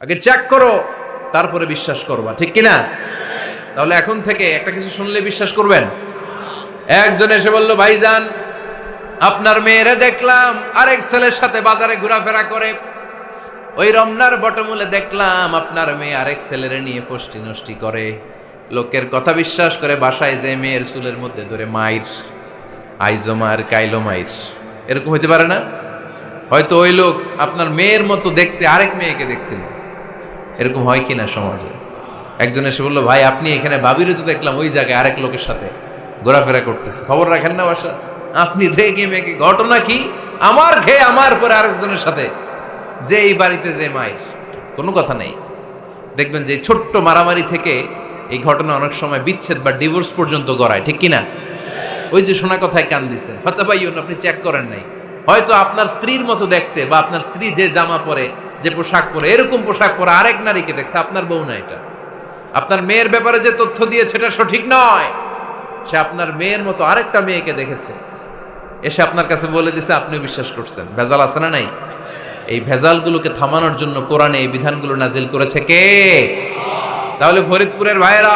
আগে চেক করো, তারপরে বিশ্বাস করবা, ঠিক কিনা? তাহলে এখন থেকে একটা কিছু শুনলে বিশ্বাস করবেন। একজন এসে বলল, ভাইজান আপনার মেয়েরে দেখলাম আরেক ছেলের সাথে বাজারে ঘোরাফেরা করে, ওই রমনার বটমূলে দেখলাম আপনার মেয়ে আরেক ছেলেরে নিয়ে ফষ্টি নষ্টি করে, লোকের কথা বিশ্বাস করে বাসায় যে মেয়ের চুলের মধ্যে ধরে মাইর, আইজো মায়ের কাইলো মাইর। এরকম হইতে পারে না? হয়তো ওই লোক আপনার মেয়ের মতো দেখতে আরেক মেয়েকে দেখছিল। এরকম হয় কিনা সমাজে? একজন এসে বললো, ভাই আপনি এখানে ভাবিরে তো দেখলাম ওই জায়গায় আরেক লোকের সাথে ঘোরাফেরা করতেছে, খবর রাখেন না বাসা? আপনি রেগে মেগে, ঘটনা কি? আমার খেয়ে আমার পরে আরেকজনের সাথে, যে এই বাড়িতে যে মায়ের, কোনো কথা নেই। দেখবেন যে ছোট্ট মারামারি থেকে এই ঘটনা অনেক সময় বিচ্ছেদ বা ডিভোর্স পর্যন্ত গড়ায়, ঠিক কিনা? ওই যে শোনা কথায় কান দিচ্ছেন, ফাতাবাইয়ুন, আপনি চেক করেন নাই। হয়তো আপনার স্ত্রীর মতো দেখতে বা আপনার স্ত্রী যে জামা পরে, যে পোশাক পরে, এরকম পোশাক পরে আরেক নারীকে দেখছে, আপনার বউ না এটা। আপনার মেয়ের ব্যাপারে যে তথ্য দিয়েছে এটা সঠিক নয়, সে আপনার মেয়ের মতো আরেকটা মেয়েকে দেখেছে, এসে আপনার কাছে বলে দিছে, আপনিও বিশ্বাস করছেন। ভেজাল আছে না নাই? এই ভেজালগুলোকে থামানোর জন্য কোরআনে এই বিধানগুলো নাজিল করেছে কে? তাহলে ফরিদপুরের ভাইয়েরা,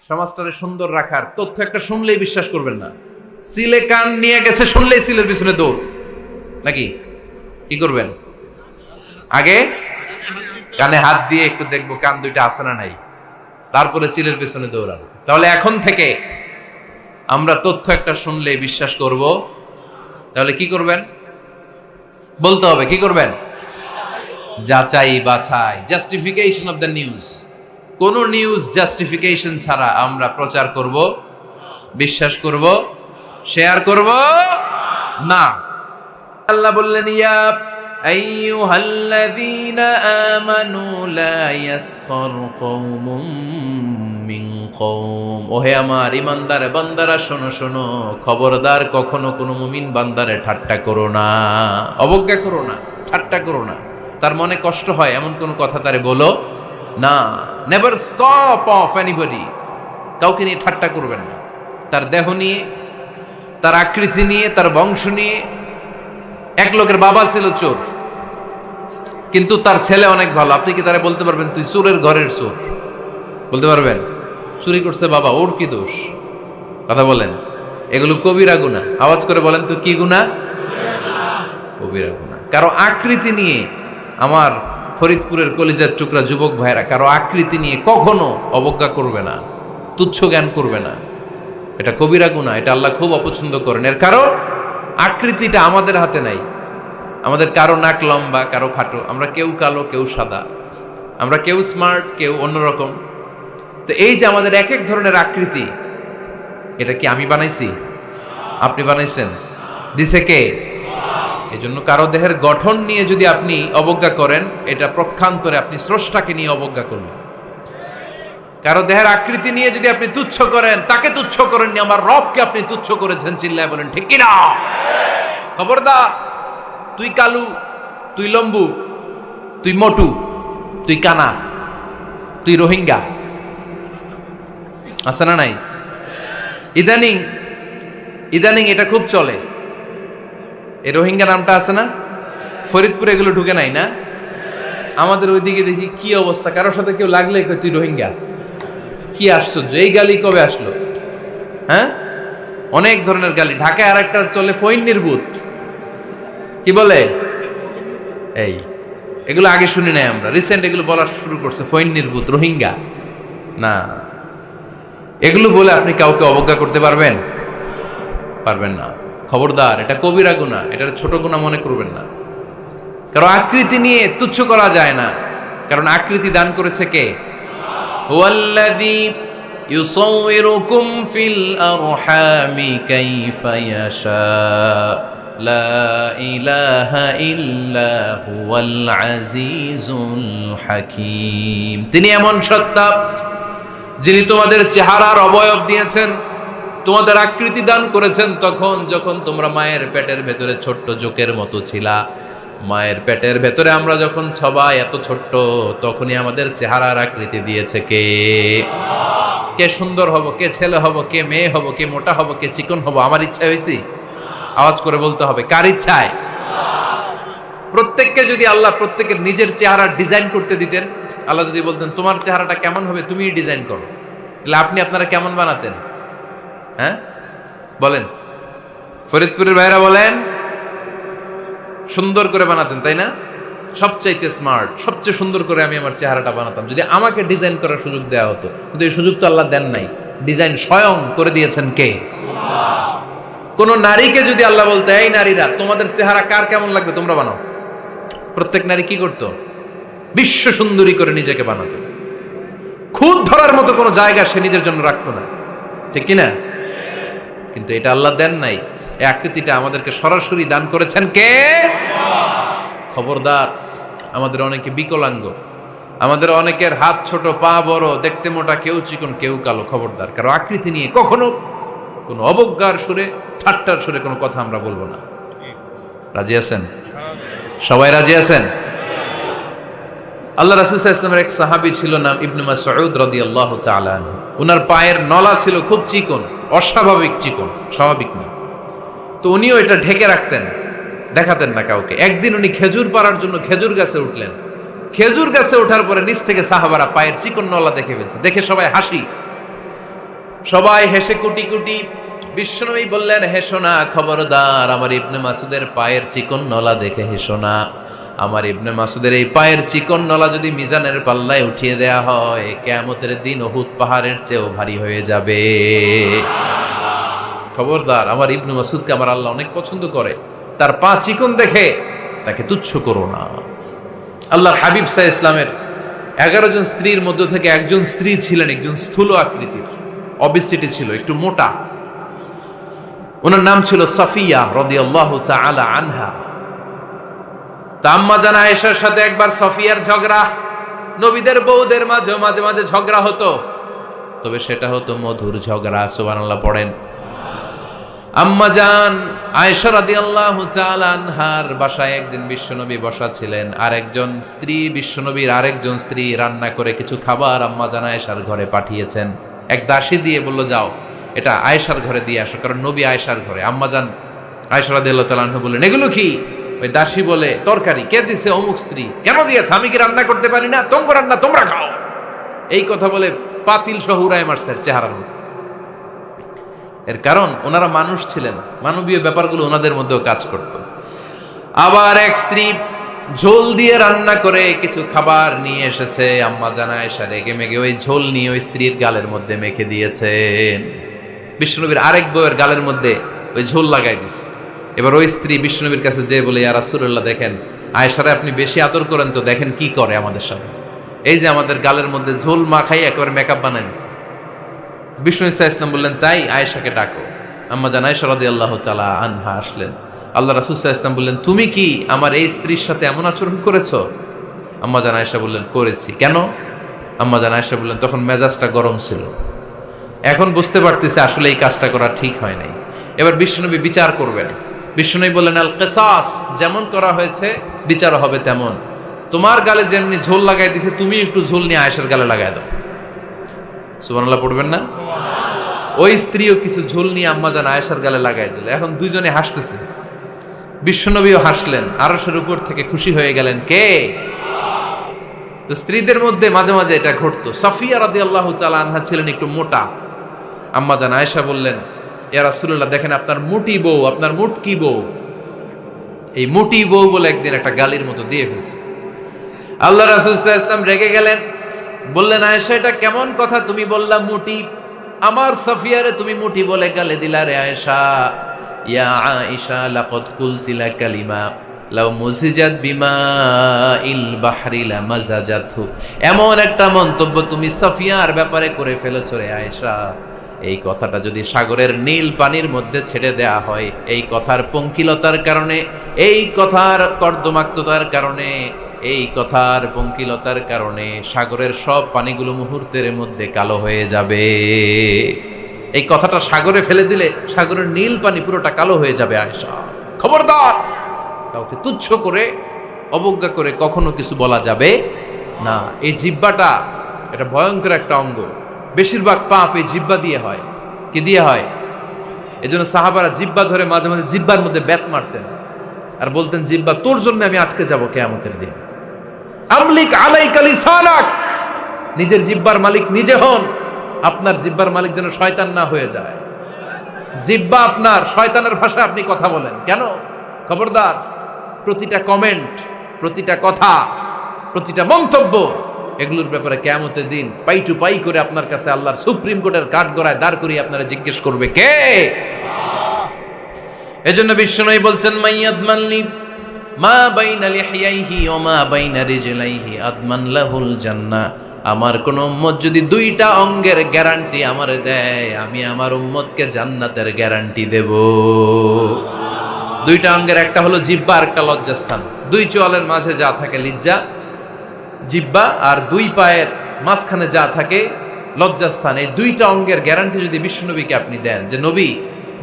সমাজটারে সুন্দর রাখার তথ্য একটা শুনলেই বিশ্বাস করবেন না। সিলে কান নিয়ে গেছে শুনলেই সিলের পিছনে দৌড়, নাকি? কি করবেন? আগে কানে হাত দিয়ে একটু দেখবো কান দুইটা আছে না নাই, তারপরে চিলের পিছনে দৌড়ানো। তাহলে এখন থেকে আমরা তথ্য একটা শুনলেই বিশ্বাস করব। তাহলে কি করবেন? বলতে হবে কি করবেন? যাচাই বাছাই, জাস্টিফিকেশন অফ দ্য নিউজ। কোন নিউজ জাস্টিফিকেশন ছাড়া আমরা প্রচার করব, বিশ্বাস করব, শেয়ার করব না। আল্লাহ বললেন, ইয়া আইয়ুহাল্লাযীনা আমানু লা ইয়াসখার কওমুম মিন কওম। ওহে আমার ঈমানদার বান্দারা, শোনো শোনো, খবরদার কখনো কোনো মুমিন বান্দারে ঠাট্টা করো না, অবজ্ঞা করো না, ঠাট্টা করো না। তার মনে কষ্ট হয় এমন কোনো কথা তারে বলো না। নেভার স্কপ অফ এনিবডি, কাউকে নিয়ে ঠাট্টা করবেন না। তার দেহ নিয়ে, তার আকৃতি নিয়ে, তার বংশ নিয়ে। এক লোকের বাবা ছিল চোর, কিন্তু তার ছেলে অনেক ভালো। আপনি কি তারা বলতে পারবেন তুই চোরের ঘরের চোর? বলতে পারবেন? চুরি করছে বাবা, ওর কি দোষ? কথা বলেন। এগুলো কবিরা গুনাহ। আওয়াজ করে বলেন তো, কি গুনাহ? কবিরা গুনাহ। কারো আকৃতি নিয়ে, আমার ফরিদপুরের কলিজার টুকরা যুবক ভাইরা, কারো আকৃতি নিয়ে কখনো অবজ্ঞা করবে না, তুচ্ছ জ্ঞান করবে না। এটা কবিরা গুনাহ, এটা আল্লাহ খুব অপছন্দ করেন। এর কারণ আকৃতিটা আমাদের হাতে নাই। আমাদের কারো নাক লম্বা, কারো খাটো, আমরা কেউ কালো, কেউ সাদা, আমরা কেউ স্মার্ট, কেউ অন্যরকম। তো এই যে আমাদের এক এক ধরনের আকৃতি, এটা কি আমি বানাইছি? আপনি বানাইছেন? দিছে কে? এই জন্য কারো দেহের গঠন নিয়ে যদি আপনি অবজ্ঞা করেন, এটা প্রক্ষান্তরে আপনি স্রষ্টাকে নিয়ে অবজ্ঞা করলেন। কারো দেহের আকৃতি নিয়ে যদি আপনি তুচ্ছ করেন, তাকে তুচ্ছ করেননি, আমার রবকে আপনি তুচ্ছ করেছেন। চিল্লায় বলেন ঠিক কিনা? খবরদার, তুই কালু, তুই লম্বু, তুই মোটু, তুই কানা, তুই রোহিঙ্গা, আছে না নাই? ইদানিং ইদানিং এটা খুব চলে। এই রোহিঙ্গা নামটা আছে না? ফরিদপুরে এগুলো ঢুকে নাই না? আমাদের ওইদিকে দেখি কি অবস্থা, কারোর সাথে কেউ লাগলে তুই রোহিঙ্গা। কি আশ্চর্য, এই গালি কবে আসলো? হ্যাঁ, অনেক ধরনের গালি। ঢাকায় আর একটা চলে ফইন নির্বুত, কি বলে? এই এগুলো আগে শুনি নাই আমরা, রিসেন্ট এগুলো বলা শুরু করছে। ফইন নির্বুত, রোহিঙ্গা না। এগুলো বলে আপনি কাউকে অবজ্ঞা করতে পারবেন? পারবেন না। খবরদার, এটা কবিরা গুনাহ, এটা ছোট গুনাহ মনে করবেন না। কারণ আকৃতি নিয়ে তুচ্ছ করা যায় না, কারণ আকৃতি দান করেছে কে? হুয়াল্লাযী ইউসাউইরুকুম ফিল আরহামি কাইফা ইয়াশা, লা ইলাহা ইল্লা হুয়াল আজিজুল হাকীম। তিনি এমন সত্তা যিনি তোমাদের চেহারার অবয়ব দিয়েছেন, তোমাদের আকৃতি দান করেছেন তখন যখন তোমরা মায়ের পেটের ভেতরে ছোট্ট জোকের মতো ছিলা। মায়ের পেটের ভেতরে আমরা যখন সবাই এত ছোট্ট, তখনই আমাদের চেহারার আকৃতি দিয়েছে কে? কে সুন্দর হব, কে ছেলে হব, কে মেয়ে হব, কে মোটা হব, কে চিকন হব, আমার ইচ্ছা হয়েছি? আওয়াজ করে বলতে হবে, কার ইচ্ছায়? প্রত্যেককে যদি আল্লাহ প্রত্যেকের নিজের চেহারা ডিজাইন করতে দিতেন, আল্লাহ যদি বলতেন তোমার চেহারাটা কেমন হবে তুমিই ডিজাইন করো, তাহলে আপনি আপনারা কেমন বানাতেন? হ্যাঁ বলেন, ফরিদপুরের ভাইরা বলেন, সুন্দর করে বানাতেন তাই না? সবচাইতে স্মার্ট, সবচেয়ে সুন্দর করে আমি আমার চেহারাটা বানাতাম যদি আমাকে ডিজাইন করার সুযোগ দেওয়া হতো। কিন্তু এই সুযোগ তো আল্লাহ দেন নাই। ডিজাইন স্বয়ং করে দিয়েছেন কে? কোন নারীকে যদি আল্লাহ বলতে এই নারীরা তোমাদের চেহারা কার কেমন লাগবে তোমরা বানাও, প্রত্যেক নারী কি করতো? বিশ্ব সুন্দরী করে নিজেকে বানাতো। খুদ ধরার মতো কোনো জায়গা সে নিজের জন্য রাখতো না, ঠিক কিনা? কিন্তু এটা আল্লাহ দেন নাই। এই আকৃতিটা আমাদেরকে সরাসরি দান করেছেন কে? খবরদার, আমাদের অনেকে বিকলাঙ্গ, আমাদের অনেকের হাত ছোট, পা বড়, দেখতে মোটা, কেউ চিকন কেউ কালো। খবরদার, কারো আকৃতি নিয়ে কখনো কোনো অবজ্ঞার সুরে, ঠাট্টার সুরে কোনো কথা আমরা বলবো না। রাজি আছেন? সবাই রাজি আছেন? আল্লাহ রাসূল সাল্লাল্লাহু আলাইহি ওয়াসাল্লামের এক সাহাবী ছিল, নাম ইবনে মাসউদ রাদিয়াল্লাহু তাআলা আনহু। ওনার পায়ের নলা ছিল খুব চিকন, অস্বাভাবিক চিকন, স্বাভাবিক না। তো উনিও এটা ঢেকে রাখতেন, দেখাতেন না কাউকে। একদিন উনি খেজুর পাড়ার জন্য খেজুর গাছে উঠলেন। খেজুর গাছে ওঠার পরে নিচ থেকে সাহাবারা পায়ের চিকন নলা দেখে ফেলছে। দেখে সবাই হাসি, সবাই হেসে কুটি কুটি। বিশ্বনবী বললেন, হেসো না, খবরদার, আমার ইবনে মাসুদের পায়ের চিকন নলা দেখে হেসো না। আমার ইবনে মাসুদের এই পায়ের চিকন নলা যদি মিজানের পাল্লায় উঠিয়ে দেয়া হয়, কিয়ামতের দিন উহুদ পাহাড়ের চেয়েও ভারী হয়ে যাবে। খবরদার, আমার ইবনে মাসুদকে আমার আল্লাহ অনেক পছন্দ করে, তার পা চিকন দেখে তাকে তুচ্ছ করো না। আল্লাহর হাবিব সাল্লাল্লাহু আলাইহি ইসলামের 11 জন স্ত্রীর মধ্য থেকে একজন স্ত্রী ছিলেন একজন স্থূল আকৃতির, অবিসিটি ছিল, একটু মোটা। ওনার নাম ছিল সাফিয়া রাদিয়াল্লাহু তাআলা আনহা। আম্মা জান আয়েশার সাথে একবার সাফিয়ার ঝগড়া। নবীদের বউদের মাঝে মাঝে মাঝে ঝগড়া হতো, তবে সেটা হতো মধুর ঝগড়া। সুবহানাল্লাহ পড়েন। আম্মা জান আয়েশা রাদিয়াল্লাহু তাআলা আনহার বাসায় একদিন বিশ্বনবী বসা ছিলেন। আরেকজন স্ত্রী, বিশ্বনবীর আরেকজন স্ত্রী রান্না করে কিছু খাবার আম্মা জান আয়েশার ঘরে পাঠিয়েছেন। এক দাসী দিয়ে বলল, যাও এটা আয়েশার ঘরে দিয়ে আসো, কারণ নবী আয়েশার ঘরে। আম্মা জান আয়েশা রাদিয়াল্লাহু তাআলা আনহা বললেন, এগুলো কি? ওই দাসী বলে, তরকারি। কে দিছে? অমুক স্ত্রী। কেন দিয়েছে? আমি কি রান্না করতে পারি না? তোমরা রান্না তোমরা খাও। এই কথা বলে পাতিল সহ উড়ায় মারছে চেহারার মধ্যে। এর কারণ ওনারা মানুষ ছিলেন, মানবীয় ব্যাপারগুলো ওনাদের মধ্যেও কাজ করত। আবার এক স্ত্রী ঝোল দিয়ে রান্না করে কিছু খাবার নিয়ে এসেছে। আম্মা জান আয়েশা রেগে মেগে ওই ঝোল নিয়ে ওই স্ত্রীর গালের মধ্যে মেখে দিয়েছেন। বিশ্বনবীর আরেক বউয়ের গালের মধ্যে ওই ঝোল লাগাই দিচ্ছে। এবার ওই স্ত্রী বিশ্বনবীর কাছে যেয়ে বলে, ইয়া রাসূলুল্লাহ, দেখেন আয়েশারে আপনি বেশি আদর করেন তো, দেখেন কি করে আমাদের সাথে। এই যে আমাদের গালের মধ্যে ঝোল মাখাই একেবারে মেকআপ বানাই দিচ্ছে। বিষ্ণু ইসা ইসলাম বললেন, তাই আয়েশাকে ডাকো। আম্মা জান আয়েশা রাদিয়াল্লাহু তাআলা আনহা আসলেন। আল্লাহ রাসূল সাল্লাল্লাহু আলাইহি ওয়াসাল্লাম বললেন, তুমি কি আমার এই স্ত্রীর সাথে এমন আচরণ করেছো? আম্মা জান আয়েশা বললেন, করেছি। কেন? আম্মা জান আয়েশা বললেন, তখন মেজাজটা গরম ছিল, এখন বুঝতে পারতেছে আসলে এই কাজটা করা ঠিক হয় নাই। এবার বিশ্বনবী বিচার করবেন। বিশ্বনবী বললেন, আল কিসাস, যেমন করা হয়েছে বিচার হবে তেমন। তোমার গালে যেমনি ঝোল লাগাই দিছে, তুমি একটু ঝোল নিয়ে আয়েশার গালে লাগাই দাও। সুবহানাল্লাহ পড়বেন না? ওই স্ত্রীও কিছু ঝোল নিয়ে আম্মা জান আয়েশার গালে লাগাই দিল। এখন দুইজনে হাসতেছে, বিশ্বনবীও হাসলেন, আরশের উপর থেকে খুশি হয়ে গেলেন। কে? তো স্ত্রীদের মধ্যে মাঝে মাঝে এটা ঘটতো। সাফিয়া রাদিয়াল্লাহু তাআলা আনহা ছিলেন একটু মোটা। আম্মা জান আয়েশা বললেন, ইয়া রাসূলুল্লাহ, দেখেন আপনার মুটি বউ, আপনার মুটকি বউ, এই মুটি বউ বলে একদিন একটা গালির মতো দিয়ে ফেলছে। আল্লাহ রাসূল সাল্লাল্লাহু আলাইহি ওয়াসাল্লাম রেগে গেলেন, বললেন, আয়েশা এটা কেমন কথা তুমি বললা মুটি? আমার সাফিয়ারে তুমি মুটি বলে গালে দিলা রে আয়েশা। ইয়া আয়েশা লাকাদ কুলতি লা কালিমা লাউ মুজিজাত বিমা ইল বাহরি লা মাজাজাতহু। এমন একটা মন্তব্য তুমি সাফিয়ার ব্যাপারে করে ফেলেছো রে আয়েশা, এই কথাটা যদি সাগরের নীল পানির মধ্যে ছেড়ে দেয়া হয়, এই কথার পঙ্কিলতার কারণে, এই কথার কর্দমাক্ততার কারণে, এই কথার পঙ্কিলতার কারণে সাগরের সব পানিগুলো মুহূর্তের মধ্যে কালো হয়ে যাবে। এই কথাটা সাগরে ফেলে দিলে সাগরের নীল পানি পুরোটা কালো হয়ে যাবে। আয়েশা, খবরদার, কাউকে তুচ্ছ করে অবজ্ঞা করে কখনো কিছু বলা যাবে না। এই জিহ্বাটা এটা ভয়ঙ্কর একটা অঙ্গ। বেশিরভাগ পাপ এই জিহ্বা দিয়ে হয়। কি দিয়ে হয়? এজন্য সাহাবারা জিহ্বা ধরে মাঝে মাঝে জিহ্বার মধ্যে ব্যাত মারতেন। আর বলতেন জিহ্বা তোর জন্য আমি আটকে যাব কিয়ামতের দিন। আমলিক আলাইকা লিসানাক, নিজের জিহ্বার মালিক নিজে হন। আপনার জিহ্বার মালিক যেন শয়তান না হয়ে যায়। জিহ্বা আপনার, শয়তানের ভাষায় আপনি কথা বলেন কেন? খবরদার, প্রতিটা কমেন্ট, প্রতিটা কথা, প্রতিটা মন্তব্য, এগুলোর ব্যাপারে কিয়ামতের দিন পাই টু পাই করে আপনার কাছে আল্লাহর সুপ্রিম কোর্টের কাঠগড়ায় দাঁড় করিয়ে আপনারা জিজ্ঞেস করবে কে? এজন্য বিশ্বনবী বলছেন মাইয়াদমানলি মা বাইনা লিহিয়াইহি ওয়া মা বাইনা রিজলাইহি আদমান লাহুল জান্নাহ। আমার কোন উম্মত যদি দুইটা অঙ্গের গ্যারান্টি আমারে দেয়, আমি আমার উম্মতকে জান্নাতের গ্যারান্টি দেব। দুইটা অঙ্গের, একটা হলো জিহ্বা আর একটা লজ্জাস্থান। দুই চোয়ালের মাঝে যা থাকে লিজ্জা জিহ্বা, আর দুই পায়ের মাঝখানে যা থাকে লজ্জাস্থান। এই দুইটা অঙ্গের গ্যারান্টি যদি বিশ্বনবীকে আপনি দেন যে নবী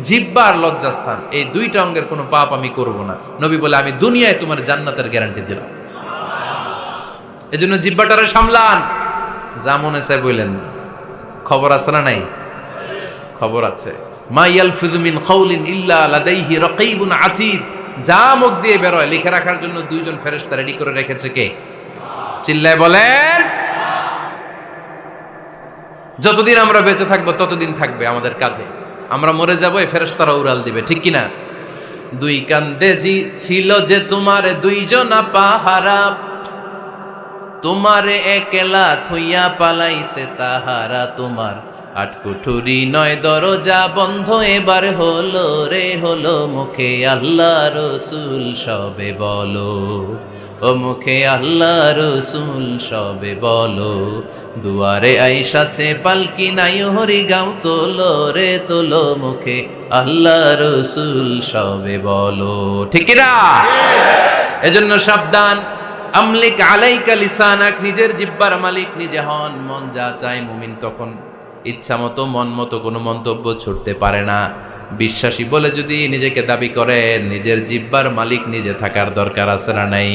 জিহ্বা আর লজ্জাস্থান এই দুইটা অঙ্গের কোনো পাপ আমি করব না, নবী বলে আমি দুনিয়ায় তোমার জান্নাতের গ্যারান্টি দিলাম। এজন্য জিহ্বাটারে সামলান, যা মনে চায় বললেন না। খবর আছে না নাই? খবর আছে। মা ইয়ালফিযু মিন কাউলিন ইল্লা লাদাইহি রাকীবুন আতীদ। যা মুখ দিয়ে বেরোয় লিখে রাখার জন্য দুইজন ফেরেশতা রেডি করে রেখেছে কে? চিল্লায় বলেন। যতদিন আমরা বেঁচে থাকবো ততদিন থাকবে আমাদের কাঁধে। আমরা মরে যাবো, এই ফেরেশতারা উড়াল দিবে, ঠিক কিনা? দুই কান্দে জি ছিল যে তোমার দুইজনা পাহারা, তোমারে একলা থইয়া পালাইছে তাহারা। তোমার আটকুঠুরি নয় দরজা বন্ধ এবার হলো রে হলো, মুখে আল্লাহ রসুল সবে বলো, ও মুখে আল্লাহ রসুল সবে বলো। দুয়ারে আইসাছে পালকি নাই হরি গাও তোলো রে তোলো, মুখে আল্লাহ রসুল সবে বলো, ঠিক না? এজন্য সাবধান। আমলিক আলাইকা লিসানাক, নিজের জিহ্বার মালিক নিজে হন। মন যা চায় মুমিন তখন ইচ্ছা মতো মন মতো কোনো মন্তব্য ছুটতে পারে না। বিশ্বাসী বলে যদি নিজেকে দাবি করেন, নিজের জিহ্বার মালিক নিজে থাকার দরকার আছে না নাই?